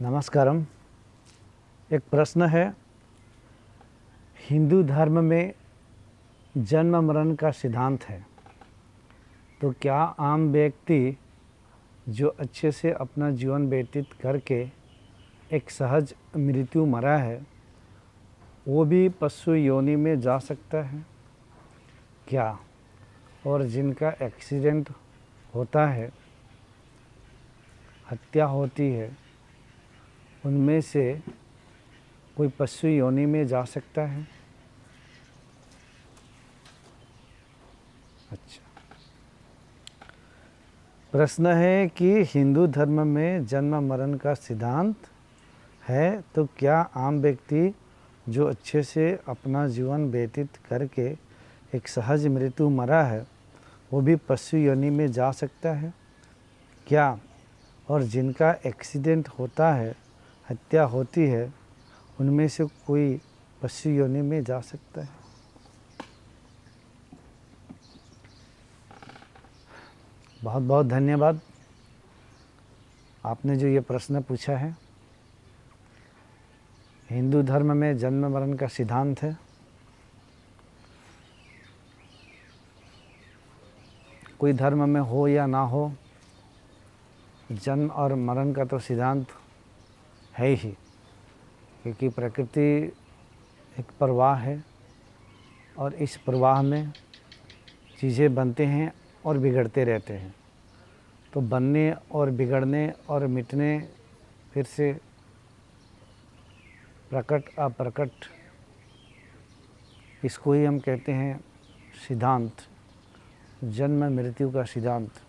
नमस्कारम। एक प्रश्न है, हिंदू धर्म में जन्म मरण का सिद्धांत है, तो क्या आम व्यक्ति जो अच्छे से अपना जीवन व्यतीत करके एक सहज मृत्यु मरा है, वो भी पशु योनि में जा सकता है क्या? और जिनका एक्सीडेंट होता है, हत्या होती है, उनमें से कोई पशु योनि में जा सकता है? अच्छा, प्रश्न है कि हिंदू धर्म में जन्म मरण का सिद्धांत है, तो क्या आम व्यक्ति जो अच्छे से अपना जीवन व्यतीत करके एक सहज मृत्यु मरा है, वो भी पशु योनि में जा सकता है क्या? और जिनका एक्सीडेंट होता है, हत्या होती है, उनमें से कोई पशु योनि में जा सकता है? बहुत बहुत धन्यवाद, आपने जो ये प्रश्न पूछा है। हिंदू धर्म में जन्म मरण का सिद्धांत है। कोई धर्म में हो या ना हो, जन्म और मरण का तो सिद्धांत है ही, क्योंकि प्रकृति एक प्रवाह है और इस प्रवाह में चीज़ें बनते हैं और बिगड़ते रहते हैं। तो बनने और बिगड़ने और मिटने, फिर से प्रकट अप्रकट, इसको ही हम कहते हैं सिद्धांत। जन्म मृत्यु का सिद्धांत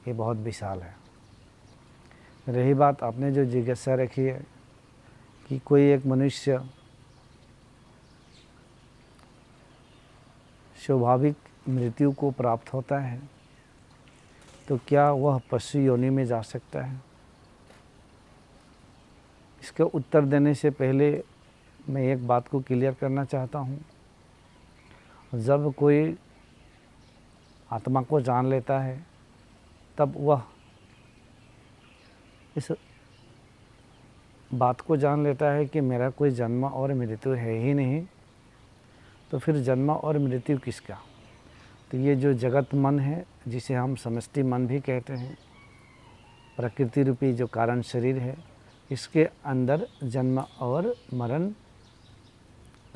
ये बहुत विशाल है। रही बात आपने जो जिज्ञासा रखी है कि कोई एक मनुष्य स्वाभाविक मृत्यु को प्राप्त होता है, तो क्या वह पशु योनि में जा सकता है? इसका उत्तर देने से पहले मैं एक बात को क्लियर करना चाहता हूँ। जब कोई आत्मा को जान लेता है, तब वह इस बात को जान लेता है कि मेरा कोई जन्म और मृत्यु है ही नहीं, तो फिर जन्म और मृत्यु किसका? तो ये जो जगत मन है, जिसे हम समष्टि मन भी कहते हैं, प्रकृति रूपी जो कारण शरीर है, इसके अंदर जन्म और मरण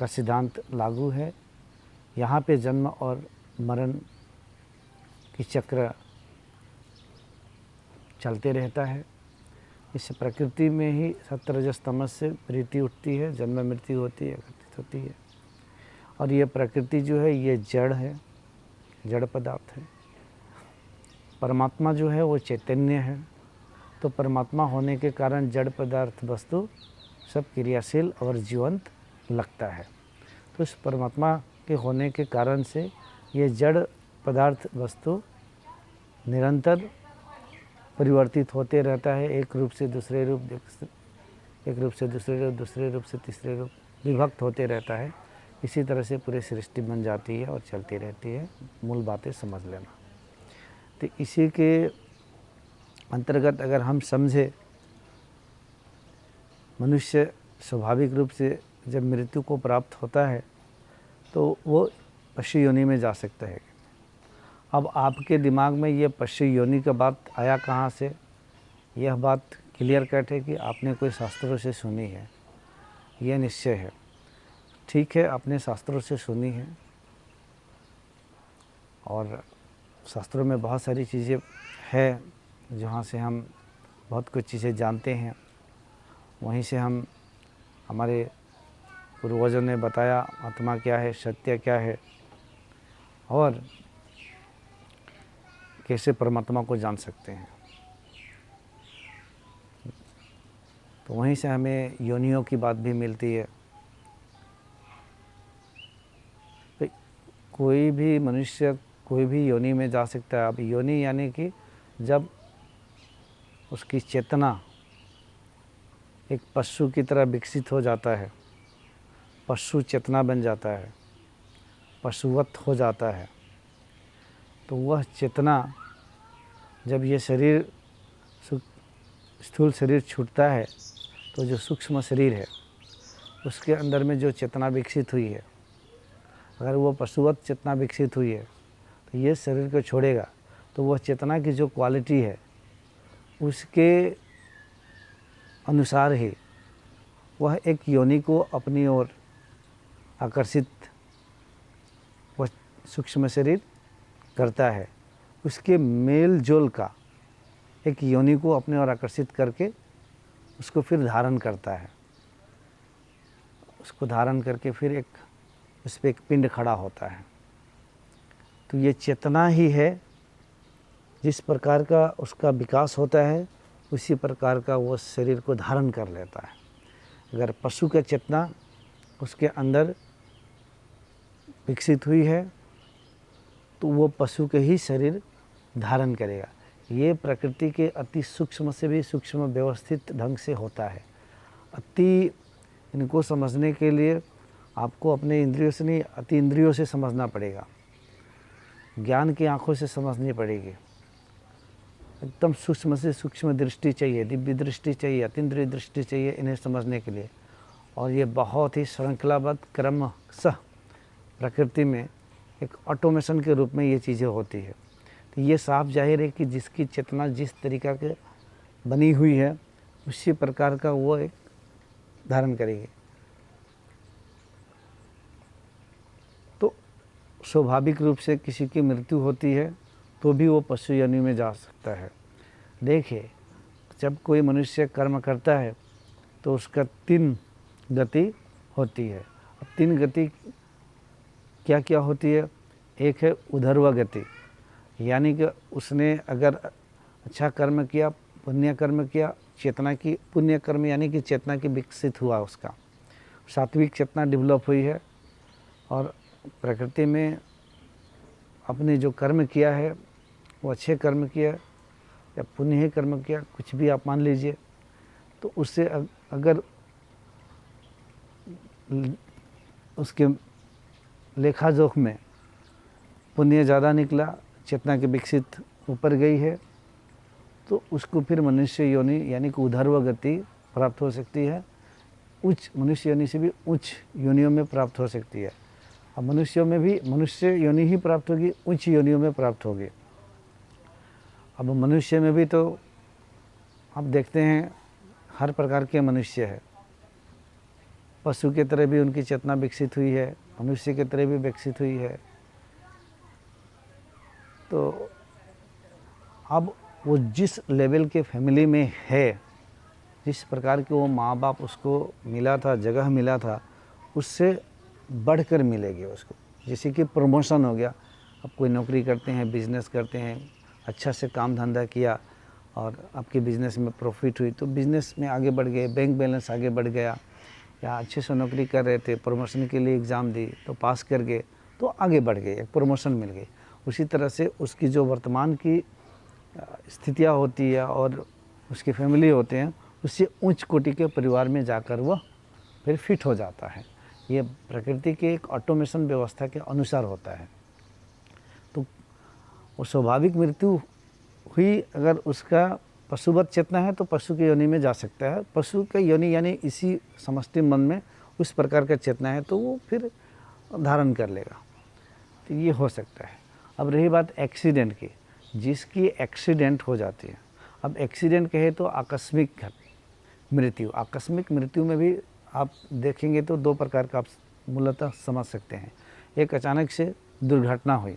का सिद्धांत लागू है। यहाँ पे जन्म और मरण की चक्र चलते रहता है। इस प्रकृति में ही सत्व रजस तमस से वृत्ति उठती है, जन्म मृत्यु होती है, घटित होती है। और ये प्रकृति जो है, ये जड़ है, जड़ पदार्थ है। परमात्मा जो है वो चैतन्य है। तो परमात्मा होने के कारण जड़ पदार्थ वस्तु सब क्रियाशील और जीवंत लगता है। तो इस परमात्मा के होने के कारण से ये जड़ पदार्थ वस्तु निरंतर परिवर्तित होते रहता है। एक रूप से दूसरे रूप, एक रूप से दूसरे रूप, दूसरे रूप से तीसरे रूप विभक्त होते रहता है। इसी तरह से पूरी सृष्टि बन जाती है और चलती रहती है। मूल बातें समझ लेना। तो इसी के अंतर्गत अगर हम समझे, मनुष्य स्वाभाविक रूप से जब मृत्यु को प्राप्त होता है, तो वो पशु योनि में जा सकता है। अब आपके दिमाग में ये पशु योनि का बात आया कहाँ से? यह बात क्लियर कट है कि आपने कोई शास्त्रों से सुनी है, यह निश्चय है। ठीक है, आपने शास्त्रों से सुनी है और शास्त्रों में बहुत सारी चीज़ें हैं जहाँ से हम बहुत कुछ चीज़ें जानते हैं। वहीं से हम, हमारे पूर्वजों ने बताया आत्मा क्या है, सत्य क्या है और कैसे परमात्मा को जान सकते हैं। तो वहीं से हमें योनियों की बात भी मिलती है। तो कोई भी मनुष्य कोई भी योनि में जा सकता है। अब योनि यानी कि जब उसकी चेतना एक पशु की तरह विकसित हो जाता है, पशु चेतना बन जाता है, पशुवत हो जाता है, तो वह चेतना जब ये शरीर स्थूल शरीर छूटता है, तो जो सूक्ष्म शरीर है उसके अंदर में जो चेतना विकसित हुई है, अगर वो पशुवत चेतना विकसित हुई है तो ये शरीर को छोड़ेगा तो वह चेतना की जो क्वालिटी है उसके अनुसार ही वह एक योनि को अपनी ओर आकर्षित वह सूक्ष्म शरीर करता है। उसके मेल जोल का एक योनि को अपने ओर आकर्षित करके उसको फिर धारण करता है। उसको धारण करके फिर एक उस पर एक पिंड खड़ा होता है। तो ये चेतना ही है, जिस प्रकार का उसका विकास होता है उसी प्रकार का वो शरीर को धारण कर लेता है। अगर पशु का चेतना उसके अंदर विकसित हुई है तो वो पशु के ही शरीर धारण करेगा। ये प्रकृति के अति सूक्ष्म से भी सूक्ष्म व्यवस्थित ढंग से होता है। अति इनको समझने के लिए आपको अपने इंद्रियों से नहीं, अति इंद्रियों से समझना पड़ेगा, ज्ञान की आंखों से समझनी पड़ेगी। एकदम सूक्ष्म से सूक्ष्म दृष्टि चाहिए, दिव्य दृष्टि चाहिए, अतीन्द्रिय दृष्टि चाहिए इन्हें समझने के लिए। और ये बहुत ही श्रृंखलाबद्ध क्रम सह प्रकृति में एक ऑटोमेशन के रूप में ये चीज़ें होती है। तो ये साफ जाहिर है कि जिसकी चेतना जिस तरीक़ा के बनी हुई है उसी प्रकार का वो एक धारण करेगी। तो स्वाभाविक रूप से किसी की मृत्यु होती है तो भी वो पशु योनि में जा सकता है। देखिए, जब कोई मनुष्य कर्म करता है तो उसका 3 गति होती है। अब 3 गति क्या क्या होती है? एक है उधर्व गति, यानी कि उसने अगर अच्छा कर्म किया, पुण्य कर्म किया, चेतना की पुण्य कर्म यानी कि चेतना की विकसित हुआ, उसका सात्विक चेतना डेवलप हुई है और प्रकृति में अपने जो कर्म किया है वो अच्छे कर्म किया या पुण्य ही कर्म किया, कुछ भी आप मान लीजिए। तो उससे अगर उसके लेखा जोख में पुण्य ज़्यादा निकला, चेतना की विकसित ऊपर गई है, तो उसको फिर मनुष्य योनि यानी कि उधर्व गति प्राप्त हो सकती है। उच्च मनुष्य योनि से भी उच्च योनियों में प्राप्त हो सकती है। अब मनुष्यों में भी मनुष्य योनि ही प्राप्त होगी, उच्च योनियों में प्राप्त होगी। अब मनुष्य में भी तो आप देखते हैं हर प्रकार के मनुष्य है। पशु के तरह भी उनकी चेतना विकसित हुई है, मनुष्य के तरह भी विकसित हुई है। तो अब वो जिस लेवल के फैमिली में है, जिस प्रकार के वो माँ बाप उसको मिला था, जगह मिला था, उससे बढ़कर मिलेगी उसको। जैसे कि प्रमोशन हो गया, अब कोई नौकरी करते हैं, बिजनेस करते हैं, अच्छा से काम धंधा किया और आपके बिज़नेस में प्रॉफिट हुई तो बिज़नेस में आगे बढ़ गए, बैंक बैलेंस आगे बढ़ गया, या अच्छे से नौकरी कर रहे थे, प्रमोशन के लिए एग्ज़ाम दी तो पास कर गए तो आगे बढ़ गए, एक प्रमोशन मिल गई। उसी तरह से उसकी जो वर्तमान की स्थितियाँ होती है और उसकी फैमिली होते हैं, उससे उच्च कोटि के परिवार में जाकर वह फिर फिट हो जाता है। ये प्रकृति के एक ऑटोमेशन व्यवस्था के अनुसार होता है। तो वो स्वाभाविक मृत्यु हुई, अगर उसका पशुवत चेतना है तो पशु की योनि में जा सकता है। पशु का योनि यानी इसी समष्टि मन में उस प्रकार का चेतना है तो वो फिर धारण कर लेगा, तो ये हो सकता है। अब रही बात एक्सीडेंट की, जिसकी एक्सीडेंट हो जाती है। अब एक्सीडेंट कहे तो आकस्मिक मृत्यु। आकस्मिक मृत्यु में भी आप देखेंगे तो 2 प्रकार का आप मूलतः समझ सकते हैं। एक अचानक से दुर्घटना हुई,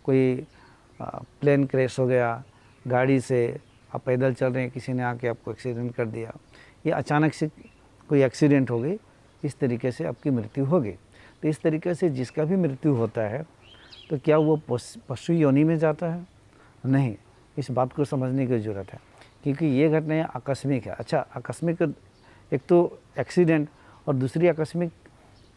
कोई प्लेन क्रैश हो गया, गाड़ी से आप पैदल चल रहे हैं, किसी ने आके आपको एक्सीडेंट कर दिया, या अचानक से कोई एक्सीडेंट हो गई, इस तरीके से आपकी मृत्यु हो गई। तो इस तरीके से जिसका भी मृत्यु होता है तो क्या वो पशु योनि में जाता है? नहीं, इस बात को समझने की ज़रूरत है, क्योंकि ये घटनाएँ आकस्मिक है। अच्छा, आकस्मिक एक तो एक्सीडेंट और दूसरी आकस्मिक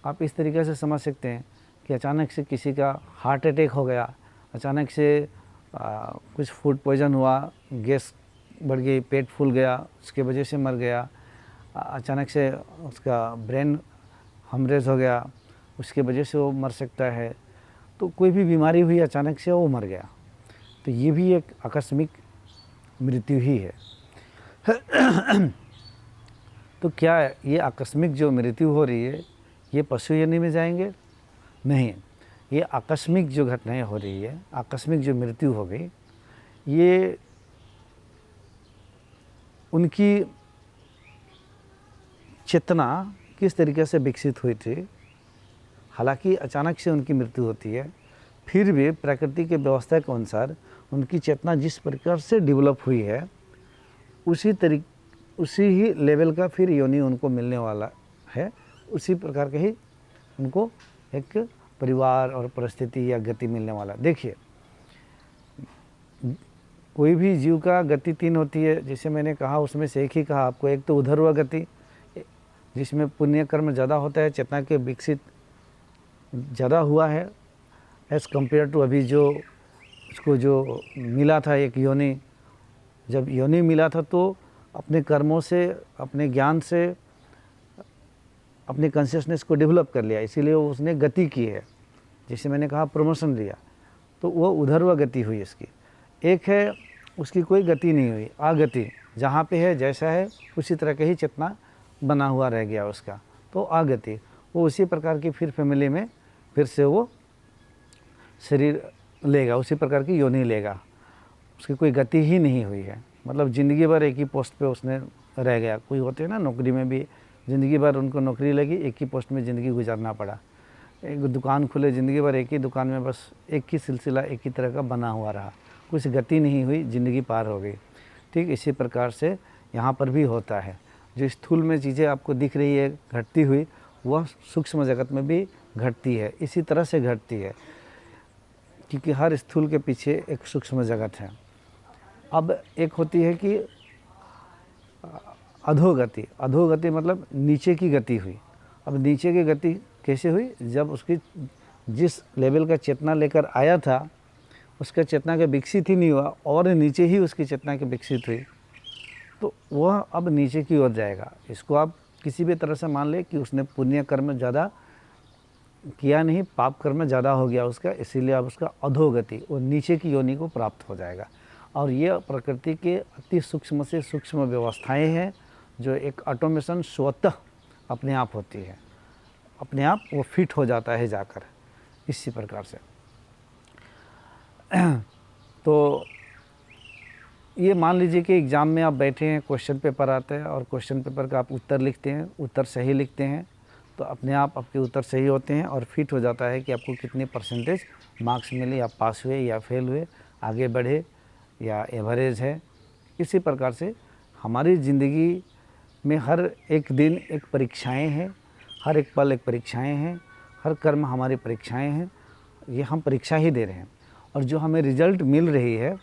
आप इस तरीके से समझ सकते हैं कि अचानक से किसी का हार्ट अटैक हो गया, अचानक से कुछ फूड पॉइजन हुआ, गैस बढ़ गई, पेट फूल गया, उसके वजह से मर गया, अचानक से उसका ब्रेन हेमरेज हो गया, उसके वजह से वो मर सकता है। तो कोई भी बीमारी हुई अचानक से वो मर गया, तो ये भी एक आकस्मिक मृत्यु ही है। तो क्या ये आकस्मिक जो मृत्यु हो रही है ये पशु योनि में जाएंगे? नहीं, ये आकस्मिक जो घटनाएं हो रही है, आकस्मिक जो मृत्यु हो गई, ये उनकी चेतना किस तरीके से विकसित हुई थी। हालांकि अचानक से उनकी मृत्यु होती है, फिर भी प्रकृति के व्यवस्था के अनुसार उनकी चेतना जिस प्रकार से डेवलप हुई है उसी ही लेवल का फिर योनि उनको मिलने वाला है। उसी प्रकार के ही उनको एक परिवार और परिस्थिति या गति मिलने वाला। देखिए, कोई भी जीव का गति 3 होती है, जैसे मैंने कहा, उसमें से एक ही कहा आपको। एक तो उधर्व गति, जिसमें पुण्य कर्म ज़्यादा होता है, चेतना के विकसित ज़्यादा हुआ है एज़ कम्पेयर टू अभी जो उसको जो मिला था एक योनि। जब योनि मिला था तो अपने कर्मों से, अपने ज्ञान से, अपने कॉन्शियसनेस को डेवलप कर लिया, इसीलिए उसने गति की है। जैसे मैंने कहा प्रमोशन लिया, तो वो उधर्व गति हुई इसकी। एक है उसकी कोई गति नहीं हुई, आगति, जहाँ पे है जैसा है उसी तरह का ही चेतना बना हुआ रह गया उसका, तो आगति। वो उसी प्रकार की फिर फैमिली में फिर से वो शरीर लेगा, उसी प्रकार की योनि लेगा, उसकी कोई गति ही नहीं हुई है। मतलब ज़िंदगी भर एक ही पोस्ट पे उसने रह गया। कोई होते हैं ना नौकरी में भी ज़िंदगी भर उनको नौकरी लगी, एक ही पोस्ट में ज़िंदगी गुजारना पड़ा। एक दुकान खुले, ज़िंदगी भर एक ही दुकान में बस एक ही सिलसिला एक ही तरह का बना हुआ रहा, कुछ गति नहीं हुई, ज़िंदगी पार हो गई। ठीक इसी प्रकार से यहाँ पर भी होता है। जो स्थूल में चीज़ें आपको दिख रही है घटती हुई, वह सूक्ष्म जगत में भी घटती है, इसी तरह से घटती है, क्योंकि हर स्थूल के पीछे एक सूक्ष्म जगत है। अब एक होती है कि अधोगति। अधोगति मतलब नीचे की गति हुई। अब नीचे की गति कैसे हुई? जब उसकी जिस लेवल का चेतना लेकर आया था उसका चेतना का विकसित ही नहीं हुआ और नीचे ही उसकी चेतना की विकसित हुई, तो वह अब नीचे की ओर जाएगा। इसको आप किसी भी तरह से मान ले कि उसने पुण्य कर्म ज़्यादा किया नहीं, पाप कर्म ज़्यादा हो गया उसका, इसीलिए अब उसका अधोगति, वो नीचे की योनि को प्राप्त हो जाएगा। और ये प्रकृति के अति सूक्ष्म से सूक्ष्म व्यवस्थाएं हैं जो एक ऑटोमेशन स्वतः अपने आप होती है, अपने आप वो फिट हो जाता है जाकर, इसी प्रकार से। तो ये मान लीजिए कि एग्ज़ाम में आप बैठे हैं, क्वेश्चन पेपर आता है और क्वेश्चन पेपर का आप उत्तर लिखते हैं, उत्तर सही लिखते हैं तो अपने आप आपके उत्तर सही होते हैं और फिट हो जाता है कि आपको कितने परसेंटेज मार्क्स मिले, या पास हुए या फेल हुए, आगे बढ़े या एवरेज है। इसी प्रकार से हमारी ज़िंदगी में हर एक दिन एक परीक्षाएं हैं, हर एक पल एक परीक्षाएं हैं, हर कर्म हमारी परीक्षाएं हैं। ये हम परीक्षा ही दे रहे हैं और जो हमें रिज़ल्ट मिल रही है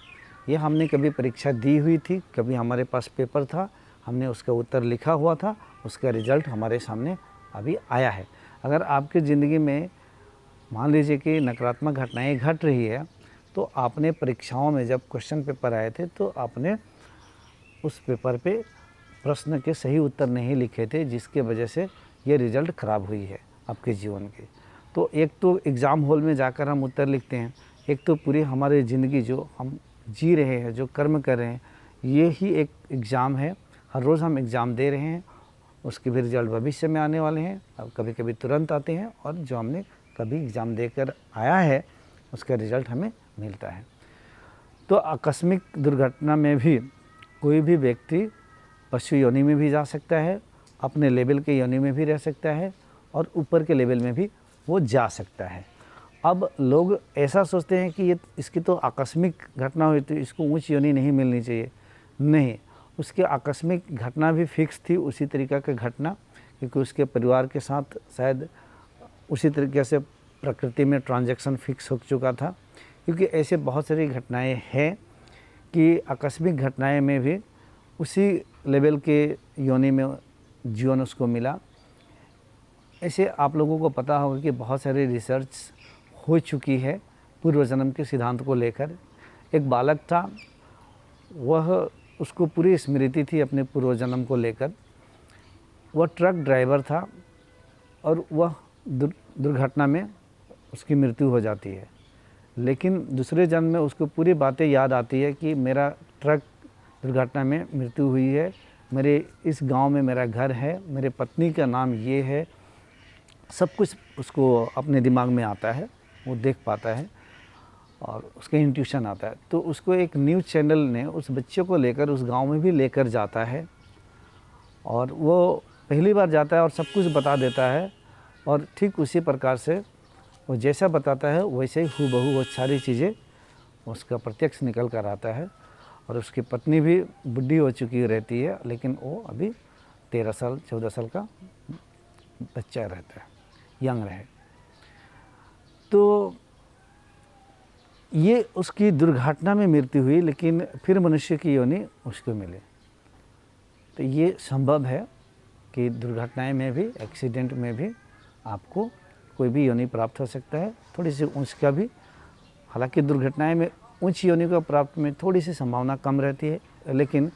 ये हमने कभी परीक्षा दी हुई थी, कभी हमारे पास पेपर था, हमने उसका उत्तर लिखा हुआ था, उसका रिज़ल्ट हमारे सामने अभी आया है। अगर आपकी ज़िंदगी में मान लीजिए कि नकारात्मक घटनाएं घट रही है तो आपने परीक्षाओं में जब क्वेश्चन पेपर आए थे तो आपने उस पेपर पे प्रश्न के सही उत्तर नहीं लिखे थे, जिसके वजह से ये रिज़ल्ट ख़राब हुई है आपके जीवन की। तो एक तो एग्ज़ाम हॉल में जाकर हम उत्तर लिखते हैं, एक तो पूरी हमारी ज़िंदगी जो हम जी रहे हैं, जो कर्म कर रहे हैं, ये ही एक एग्ज़ाम है। हर रोज़ हम एग्ज़ाम दे रहे हैं, उसके भी रिज़ल्ट भविष्य में आने वाले हैं, अब कभी कभी तुरंत आते हैं, और जो हमने कभी एग्ज़ाम देकर आया है उसका रिज़ल्ट हमें मिलता है। तो आकस्मिक दुर्घटना में भी कोई भी व्यक्ति पशु योनि में भी जा सकता है, अपने लेवल के योनि में भी रह सकता है और ऊपर के लेवल में भी वो जा सकता है। अब लोग ऐसा सोचते हैं कि ये इसकी तो आकस्मिक घटना हुई तो इसको ऊंच योनि नहीं मिलनी चाहिए। नहीं, उसकी आकस्मिक घटना भी फिक्स थी, उसी तरीक़े की घटना, क्योंकि उसके परिवार के साथ शायद उसी तरीके से प्रकृति में ट्रांजैक्शन फिक्स हो चुका था। क्योंकि ऐसे बहुत सारी घटनाएं हैं कि आकस्मिक घटनाएं में भी उसी लेवल के योनि में जीवन उसको मिला। ऐसे आप लोगों को पता होगा कि बहुत सारी रिसर्च हो चुकी है पूर्व जन्म के सिद्धांत को लेकर। एक बालक था, वह उसको पूरी स्मृति थी अपने पूर्व जन्म को लेकर। वह ट्रक ड्राइवर था और वह दुर्घटना में उसकी मृत्यु हो जाती है, लेकिन दूसरे जन्म में उसको पूरी बातें याद आती है कि मेरा ट्रक दुर्घटना में मृत्यु हुई है, मेरे इस गांव में मेरा घर है, मेरे पत्नी का नाम ये है, सब कुछ उसको अपने दिमाग में आता है, वो देख पाता है और उसका इंट्यूशन आता है। तो उसको एक न्यूज़ चैनल ने उस बच्चे को लेकर उस गांव में भी लेकर जाता है और वो पहली बार जाता है और सब कुछ बता देता है और ठीक उसी प्रकार से वो जैसा बताता है वैसे ही हूबहू वो सारी चीज़ें उसका प्रत्यक्ष निकल कर आता है। और उसकी पत्नी भी बुढ़ी हो चुकी रहती है, लेकिन वो अभी 13 साल 14 साल का बच्चा रहता है, यंग रहे। तो ये उसकी दुर्घटना में मृत्यु हुई, लेकिन फिर मनुष्य की योनि उसको मिली। तो ये संभव है कि दुर्घटनाएं में भी, एक्सीडेंट में भी आपको कोई भी योनि प्राप्त हो सकता है, थोड़ी सी ऊंच का भी। हालांकि दुर्घटनाएं में ऊंच योनि को प्राप्त में थोड़ी सी संभावना कम रहती है, लेकिन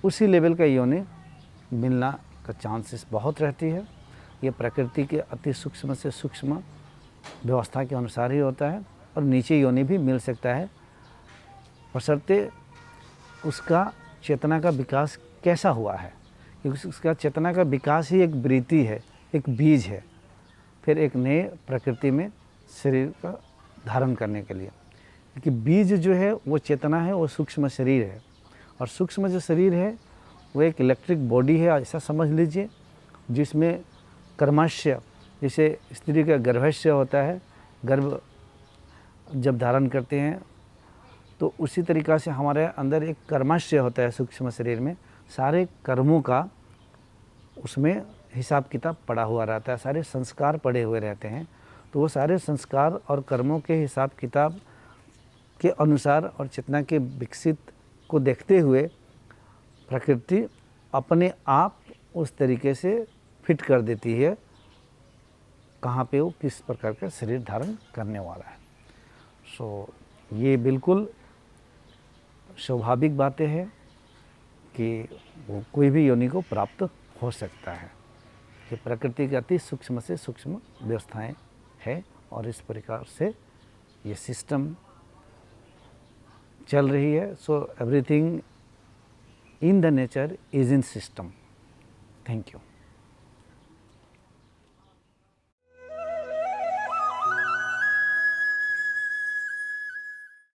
उसी लेवल का योनि मिलना का चांसेस बहुत रहती है। ये प्रकृति के अति सूक्ष्म से सूक्ष्म व्यवस्था के अनुसार ही होता है और नीचे योनि भी मिल सकता है, बशर्ते उसका चेतना का विकास कैसा हुआ है। क्योंकि उसका चेतना का विकास ही एक वृत्ति है, एक बीज है, फिर एक नए प्रकृति में शरीर का धारण करने के लिए। क्योंकि बीज जो है वो चेतना है, वो सूक्ष्म शरीर है, और सूक्ष्म जो शरीर है वो एक इलेक्ट्रिक बॉडी है, ऐसा समझ लीजिए, जिसमें कर्माशय, जैसे स्त्री का गर्भाशय होता है, गर्भ जब धारण करते हैं तो उसी तरीक़ा से हमारे अंदर एक कर्माशय होता है सूक्ष्म शरीर में। सारे कर्मों का उसमें हिसाब किताब पड़ा हुआ रहता है, सारे संस्कार पड़े हुए रहते हैं। तो वो सारे संस्कार और कर्मों के हिसाब किताब के अनुसार और चेतना के विकसित को देखते हुए प्रकृति अपने आप उस तरीके से फिट कर देती है कहाँ पे वो किस प्रकार का शरीर धारण करने वाला है। ये बिल्कुल स्वाभाविक बातें हैं कि वो कोई भी योनि को प्राप्त हो सकता है। ये प्रकृति की अति सूक्ष्म से सूक्ष्म व्यवस्थाएं है और इस प्रकार से ये सिस्टम चल रही है। Everything in the nature is in system. Thank you.